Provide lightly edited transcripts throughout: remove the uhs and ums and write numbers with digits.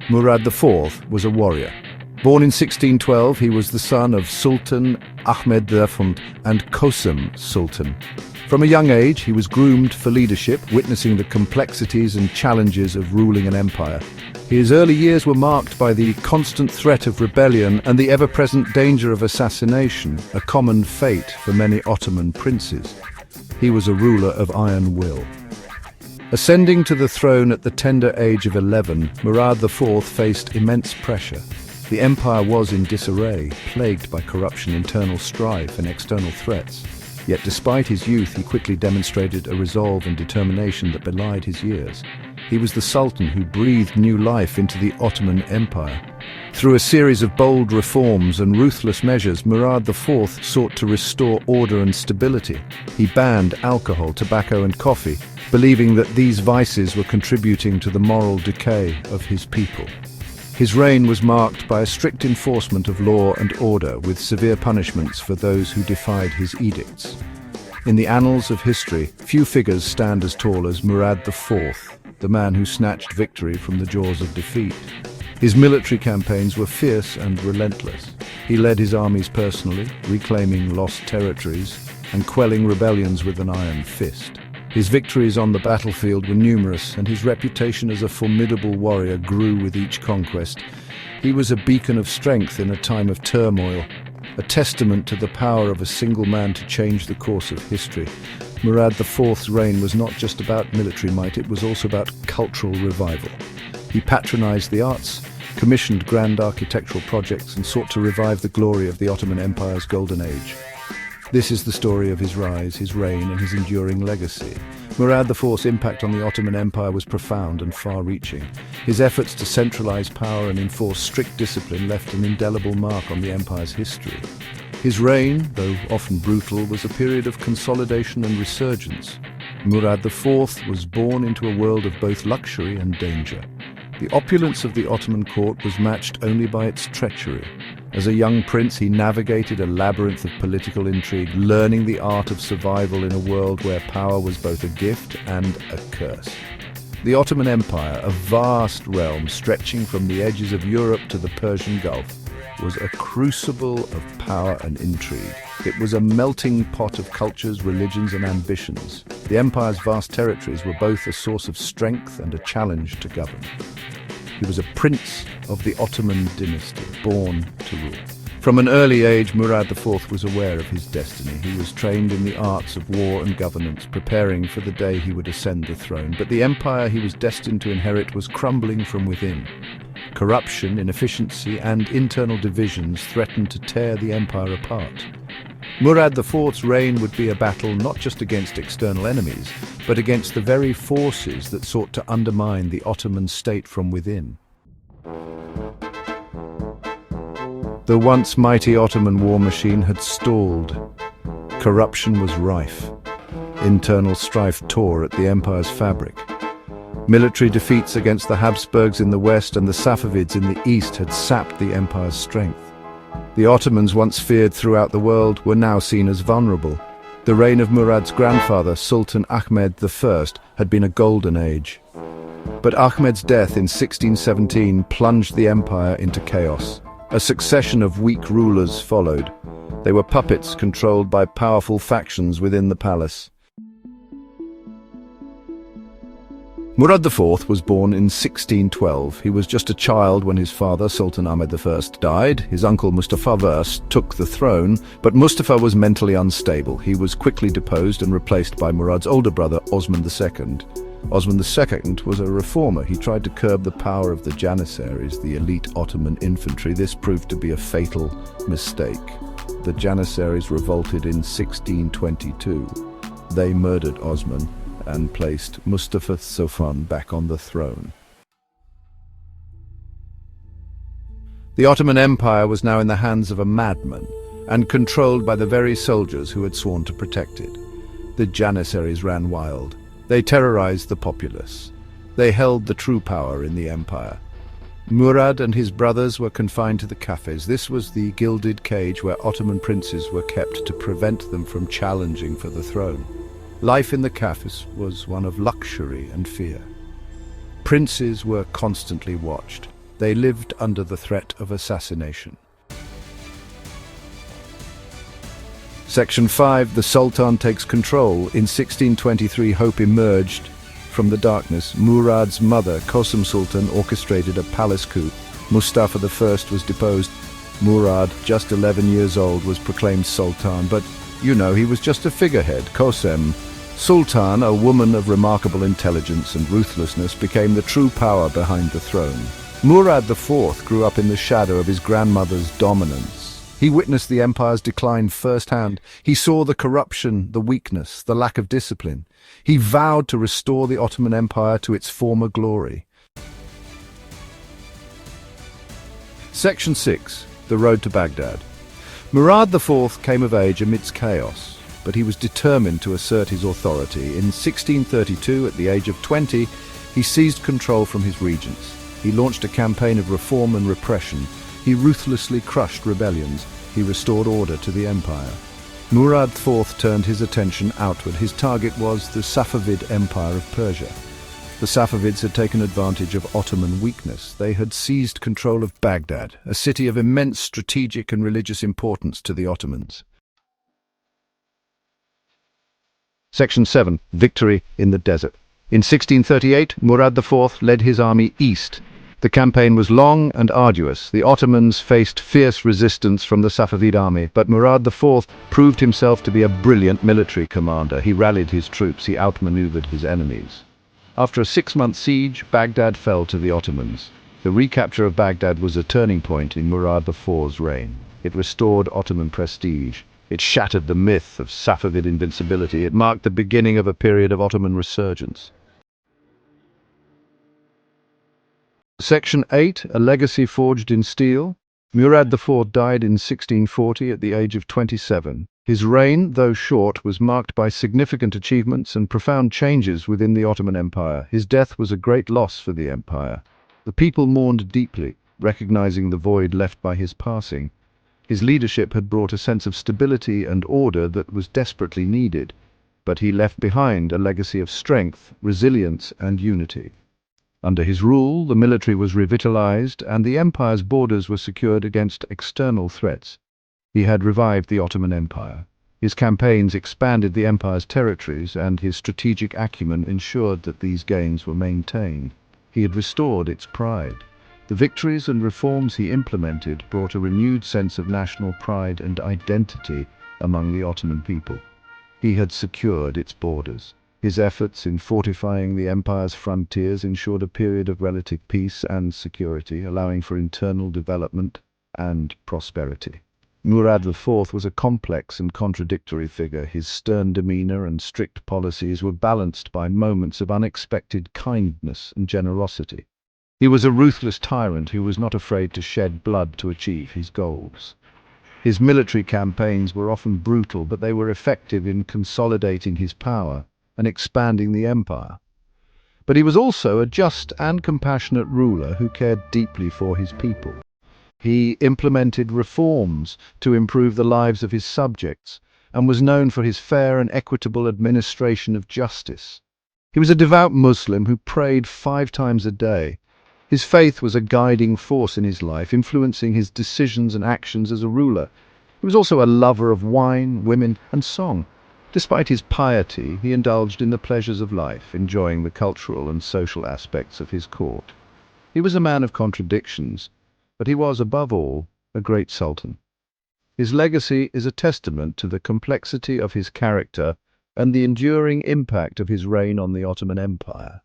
Murad IV was a warrior. Born in 1612, he was the son of Sultan Ahmed IV and Qasem Sultan. From a young age, he was groomed for leadership, witnessing the complexities and challenges of ruling an empire. His early years were marked by the constant threat of rebellion and the ever-present danger of assassination, a common fate for many Ottoman princes. He was a ruler of iron will. Ascending to the throne at the tender age of 11, Murad IV faced immense pressure. The empire was in disarray, plagued by corruption, internal strife, and external threats. Yet despite his youth, he quickly demonstrated a resolve and determination that belied his years. He was the Sultan who breathed new life into the Ottoman Empire. Through a series of bold reforms and ruthless measures, Murad IV sought to restore order and stability. He banned alcohol, tobacco, and coffee, believing that these vices were contributing to the moral decay of his people. His reign was marked by a strict enforcement of law and order, with severe punishments for those who defied his edicts. In the annals of history, few figures stand as tall as Murad IV, the man who snatched victory from the jaws of defeat. His military campaigns were fierce and relentless. He led his armies personally, reclaiming lost territories and quelling rebellions with an iron fist. His victories on the battlefield were numerous, and his reputation as a formidable warrior grew with each conquest. He was a beacon of strength in a time of turmoil, a testament to the power of a single man to change the course of history. Murad IV's reign was not just about military might, it was also about cultural revival. He patronized the arts, commissioned grand architectural projects, and sought to revive the glory of the Ottoman Empire's golden age. This is the story of his rise, his reign, and his enduring legacy. Murad IV's impact on the Ottoman Empire was profound and far-reaching. His efforts to centralize power and enforce strict discipline left an indelible mark on the empire's history. His reign, though often brutal, was a period of consolidation and resurgence. Murad IV was born into a world of both luxury and danger. The opulence of the Ottoman court was matched only by its treachery. As a young prince, he navigated a labyrinth of political intrigue, learning the art of survival in a world where power was both a gift and a curse. The Ottoman Empire, a vast realm stretching from the edges of Europe to the Persian Gulf, was a crucible of power and intrigue. It was a melting pot of cultures, religions, and ambitions. The empire's vast territories were both a source of strength and a challenge to govern. He was a prince of the Ottoman dynasty, born to rule. From an early age, Murad IV was aware of his destiny. He was trained in the arts of war and governance, preparing for the day he would ascend the throne. But the empire he was destined to inherit was crumbling from within. Corruption, inefficiency, and internal divisions threatened to tear the empire apart. Murad IV's reign would be a battle not just against external enemies, but against the very forces that sought to undermine the Ottoman state from within. The once mighty Ottoman war machine had stalled. Corruption was rife. Internal strife tore at the empire's fabric. Military defeats against the Habsburgs in the west and the Safavids in the east had sapped the empire's strength. The Ottomans, once feared throughout the world, were now seen as vulnerable. The reign of Murad's grandfather, Sultan Ahmed I, had been a golden age. But Ahmed's death in 1617 plunged the empire into chaos. A succession of weak rulers followed. They were puppets controlled by powerful factions within the palace. Murad IV was born in 1612. He was just a child when his father, Sultan Ahmed I, died. His uncle Mustafa I took the throne, but Mustafa was mentally unstable. He was quickly deposed and replaced by Murad's older brother, Osman II. Osman II was a reformer. He tried to curb the power of the Janissaries, the elite Ottoman infantry. This proved to be a fatal mistake. The Janissaries revolted in 1622. They murdered Osman and placed Mustafa Sultan back on the throne. The Ottoman Empire was now in the hands of a madman and controlled by the very soldiers who had sworn to protect it. The Janissaries ran wild. They terrorized the populace. They held the true power in the empire. Murad and his brothers were confined to the cafes. This was the gilded cage where Ottoman princes were kept to prevent them from challenging for the throne. Life in the cafes was one of luxury and fear. Princes were constantly watched. They lived under the threat of assassination. Section 5. The Sultan Takes Control. In 1623, hope emerged from the darkness. Murad's mother, Kosum Sultan, orchestrated a palace coup. Mustafa I was deposed. Murad, just 11 years old, was proclaimed Sultan, but, you know, he was just a figurehead. Kosem Sultan, a woman of remarkable intelligence and ruthlessness, became the true power behind the throne. Murad IV grew up in the shadow of his grandmother's dominance. He witnessed the empire's decline firsthand. He saw the corruption, the weakness, the lack of discipline. He vowed to restore the Ottoman Empire to its former glory. Section 6. The Road to Baghdad. Murad IV came of age amidst chaos, but he was determined to assert his authority. In 1632, at the age of 20, he seized control from his regents. He launched a campaign of reform and repression. He ruthlessly crushed rebellions. He restored order to the empire. Murad IV turned his attention outward. His target was the Safavid Empire of Persia. The Safavids had taken advantage of Ottoman weakness. They had seized control of Baghdad, a city of immense strategic and religious importance to the Ottomans. Section 7. Victory in the desert. In 1638, Murad IV led his army east. The campaign was long and arduous. The Ottomans faced fierce resistance from the Safavid army, but Murad IV proved himself to be a brilliant military commander. He rallied his troops. He outmaneuvered his enemies. After a 6-month siege, Baghdad fell to the Ottomans. The recapture of Baghdad was a turning point in Murad IV's reign. It restored Ottoman prestige. It shattered the myth of Safavid invincibility. It marked the beginning of a period of Ottoman resurgence. Section 8. A legacy forged in steel. Murad IV died in 1640 at the age of 27. His reign, though short, was marked by significant achievements and profound changes within the Ottoman Empire. His death was a great loss for the empire. The people mourned deeply, recognizing the void left by his passing. His leadership had brought a sense of stability and order that was desperately needed, but he left behind a legacy of strength, resilience, and unity. Under his rule, the military was revitalized and the empire's borders were secured against external threats. He had revived the Ottoman Empire. His campaigns expanded the empire's territories, and his strategic acumen ensured that these gains were maintained. He had restored its pride. The victories and reforms he implemented brought a renewed sense of national pride and identity among the Ottoman people. He had secured its borders. His efforts in fortifying the empire's frontiers ensured a period of relative peace and security, allowing for internal development and prosperity. Murad IV was a complex and contradictory figure. His stern demeanor and strict policies were balanced by moments of unexpected kindness and generosity. He was a ruthless tyrant who was not afraid to shed blood to achieve his goals. His military campaigns were often brutal, but they were effective in consolidating his power and expanding the empire. But he was also a just and compassionate ruler who cared deeply for his people. He implemented reforms to improve the lives of his subjects and was known for his fair and equitable administration of justice. He was a devout Muslim who prayed 5 times a day. His faith was a guiding force in his life, influencing his decisions and actions as a ruler. He was also a lover of wine, women, and song. Despite his piety, he indulged in the pleasures of life, enjoying the cultural and social aspects of his court. He was a man of contradictions, but he was, above all, a great sultan. His legacy is a testament to the complexity of his character and the enduring impact of his reign on the Ottoman Empire.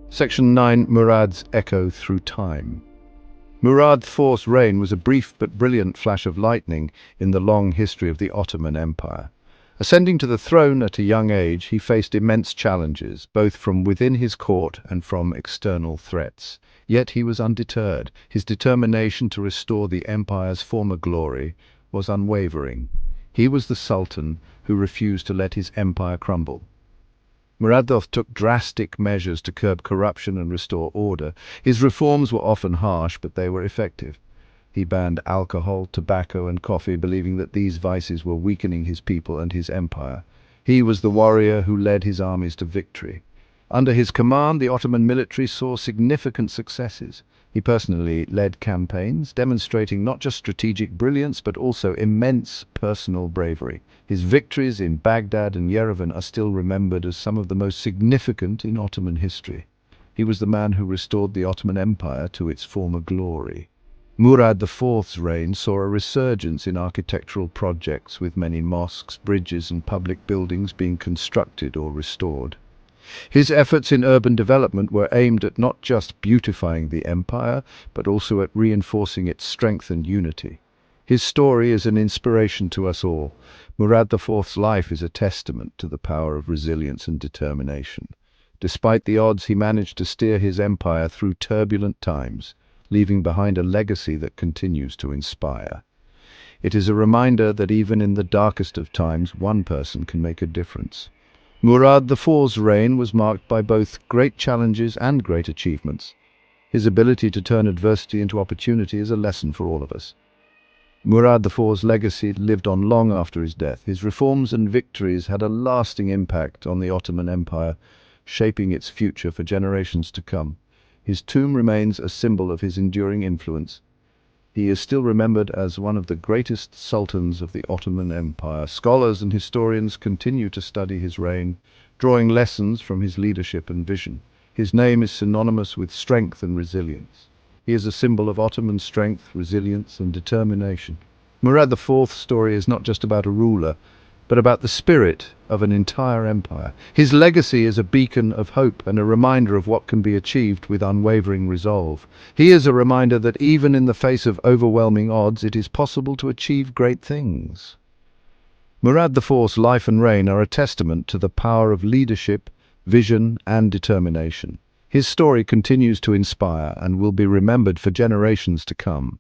Section 9. Murad's Echo Through Time. Murad IV's reign was a brief but brilliant flash of lightning in the long history of the Ottoman Empire. Ascending to the throne at a young age, he faced immense challenges, both from within his court and from external threats. Yet he was undeterred. His determination to restore the empire's former glory was unwavering. He was the sultan who refused to let his empire crumble. Murad IV took drastic measures to curb corruption and restore order. His reforms were often harsh, but they were effective. He banned alcohol, tobacco, and coffee, believing that these vices were weakening his people and his empire. He was the warrior who led his armies to victory. Under his command, the Ottoman military saw significant successes. He personally led campaigns, demonstrating not just strategic brilliance but also immense personal bravery. His victories in Baghdad and Yerevan are still remembered as some of the most significant in Ottoman history. He was the man who restored the Ottoman Empire to its former glory. Murad IV's reign saw a resurgence in architectural projects, with many mosques, bridges and public buildings being constructed or restored. His efforts in urban development were aimed at not just beautifying the empire, but also at reinforcing its strength and unity. His story is an inspiration to us all. Murad IV's life is a testament to the power of resilience and determination. Despite the odds, he managed to steer his empire through turbulent times, leaving behind a legacy that continues to inspire. It is a reminder that even in the darkest of times, one person can make a difference. Murad IV's reign was marked by both great challenges and great achievements. His ability to turn adversity into opportunity is a lesson for all of us. Murad IV's legacy lived on long after his death. His reforms and victories had a lasting impact on the Ottoman Empire, shaping its future for generations to come. His tomb remains a symbol of his enduring influence. He is still remembered as one of the greatest sultans of the Ottoman Empire. Scholars and historians continue to study his reign, drawing lessons from his leadership and vision. His name is synonymous with strength and resilience. He is a symbol of Ottoman strength, resilience, and determination. Murad IV's story is not just about a ruler, but about the spirit of an entire empire. His legacy is a beacon of hope and a reminder of what can be achieved with unwavering resolve. He is a reminder that even in the face of overwhelming odds, it is possible to achieve great things. Murad IV's life and reign are a testament to the power of leadership, vision, and determination. His story continues to inspire and will be remembered for generations to come.